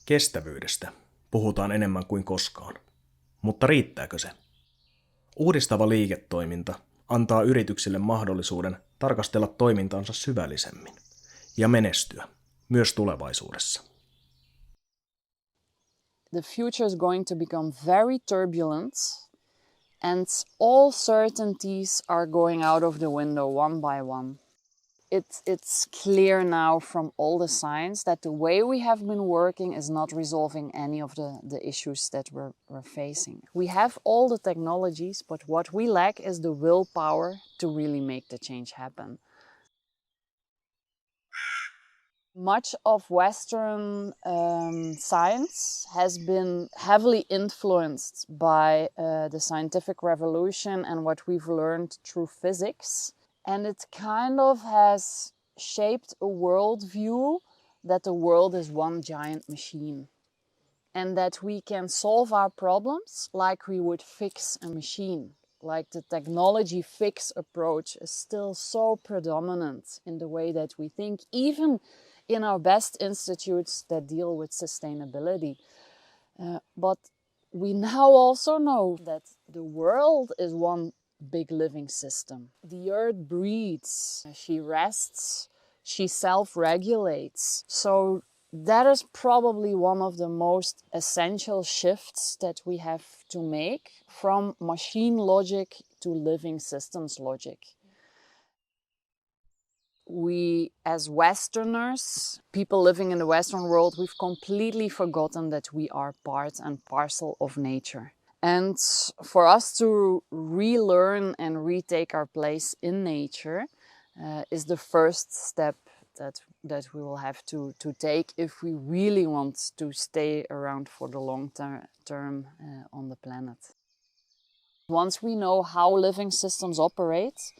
Kestävyydestä puhutaan enemmän kuin koskaan. Mutta riittääkö se? Uudistava liiketoiminta antaa yrityksille mahdollisuuden tarkastella toimintaansa syvällisemmin ja menestyä myös tulevaisuudessa. The future is going to become very turbulent and all certainties are going out of the window one by one. It's clear now from all the science that the way we have been working is not resolving any of the issues that we're facing. We have all the technologies, but what we lack is the willpower to really make the change happen. Much of Western science has been heavily influenced by the scientific revolution and what we've learned through physics. And it kind of has shaped a worldview that the world is one giant machine. And that we can solve our problems like we would fix a machine. Like the technology fix approach is still so predominant in the way that we think, even in our best institutes that deal with sustainability. But we now also know that the world is one big living system. The earth breathes, she rests, she self-regulates. So that is probably one of the most essential shifts that we have to make from machine logic to living systems logic. We, as Westerners, people living in the Western world, we've completely forgotten that we are part and parcel of nature. And for us to relearn and retake our place in nature is the first step that we will have to take if we really want to stay around for the long term on the planet. Once we know how living systems operate,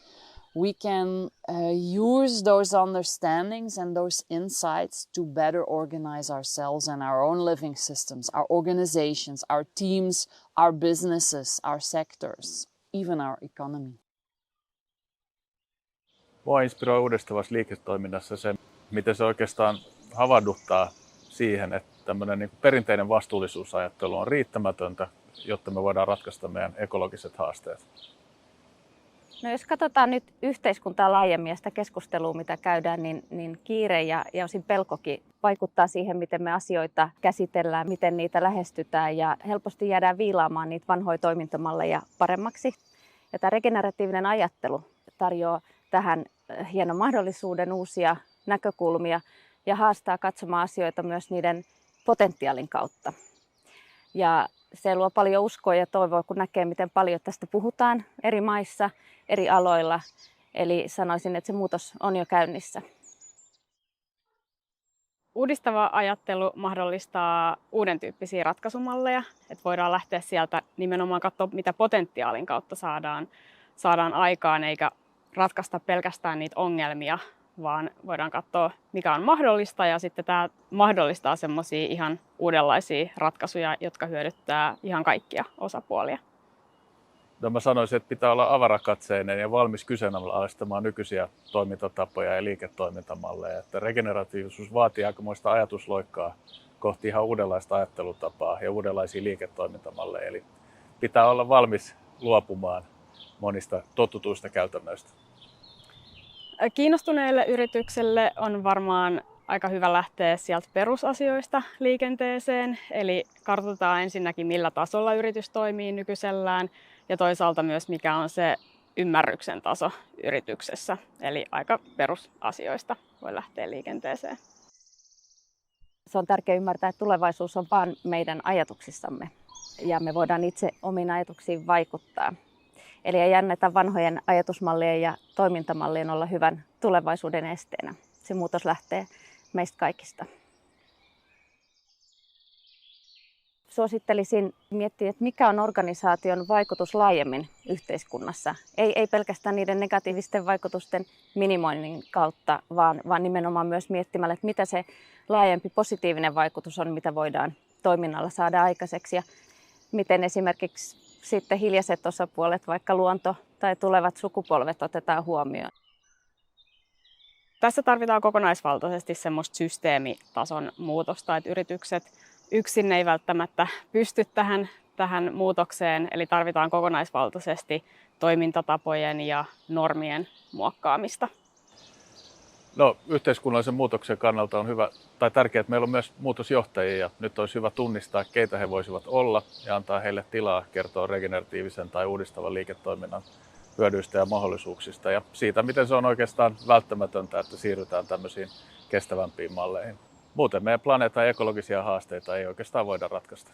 we can use those understandings and those insights to better organize ourselves and our own living systems, our organizations, our teams, our businesses, our sectors, even our economy. Mua inspiroi uudistavassa liiketoiminnassa se, miten se oikeastaan havahduttaa siihen, että tämmöinen niin kuin perinteinen vastuullisuusajattelu on riittämätöntä, jotta me voidaan ratkaista meidän ekologiset haasteet. No jos katsotaan nyt yhteiskuntaa laajemmin ja sitä keskustelua, mitä käydään, niin kiire ja osin pelkokin vaikuttaa siihen, miten me asioita käsitellään, miten niitä lähestytään ja helposti jäädään viilaamaan niitä vanhoja toimintamalleja paremmaksi. Ja tämä regeneratiivinen ajattelu tarjoaa tähän hienon mahdollisuuden, uusia näkökulmia ja haastaa katsomaan asioita myös niiden potentiaalin kautta. Ja se luo paljon uskoa ja toivoa, kun näkee, miten paljon tästä puhutaan eri maissa, eri aloilla. Eli sanoisin, että se muutos on jo käynnissä. Uudistava ajattelu mahdollistaa uuden tyyppisiä ratkaisumalleja. Että voidaan lähteä sieltä nimenomaan katsoa, mitä potentiaalin kautta saadaan aikaan, eikä ratkaista pelkästään niitä ongelmia, vaan voidaan katsoa, mikä on mahdollista, ja sitten tämä mahdollistaa semmoisia ihan uudenlaisia ratkaisuja, jotka hyödyttää ihan kaikkia osapuolia. No mä sanoisin, että pitää olla avarakatseinen ja valmis kyseenalaistamaan nykyisiä toimintatapoja ja liiketoimintamalleja. Että regeneratiivisuus vaatii aikamoista ajatusloikkaa kohti ihan uudenlaista ajattelutapaa ja uudenlaisia liiketoimintamalleja. Eli pitää olla valmis luopumaan monista totutuista käytännöistä. Kiinnostuneille yritykselle on varmaan aika hyvä lähteä sieltä perusasioista liikenteeseen. Eli kartoitetaan ensinnäkin, millä tasolla yritys toimii nykyisellään ja toisaalta myös, mikä on se ymmärryksen taso yrityksessä. Eli aika perusasioista voi lähteä liikenteeseen. Se on tärkeää ymmärtää, että tulevaisuus on vain meidän ajatuksissamme ja me voidaan itse omiin ajatuksiin vaikuttaa. Eli ei anneta vanhojen ajatusmallien ja toimintamallien olla hyvän tulevaisuuden esteenä. Se muutos lähtee meistä kaikista. Suosittelisin miettiä, että mikä on organisaation vaikutus laajemmin yhteiskunnassa. Ei pelkästään niiden negatiivisten vaikutusten minimoinnin kautta, vaan nimenomaan myös miettimällä, että mitä se laajempi positiivinen vaikutus on, mitä voidaan toiminnalla saada aikaiseksi. Ja miten esimerkiksi sitten hiljaiset osapuolet, vaikka luonto tai tulevat sukupolvet, otetaan huomioon. Tässä tarvitaan kokonaisvaltaisesti semmoista systeemitason muutosta, että yritykset yksin ei välttämättä pysty tähän muutokseen, eli tarvitaan kokonaisvaltaisesti toimintatapojen ja normien muokkaamista. No, yhteiskunnallisen muutoksen kannalta on hyvä tai tärkeää, että meillä on myös muutosjohtajia ja nyt olisi hyvä tunnistaa, keitä he voisivat olla ja antaa heille tilaa kertoa regeneratiivisen tai uudistavan liiketoiminnan hyödyistä ja mahdollisuuksista ja siitä, miten se on oikeastaan välttämätöntä, että siirrytään tämmöisiin kestävämpiin malleihin. Muuten meidän planeetan ekologisia haasteita ei oikeastaan voida ratkaista.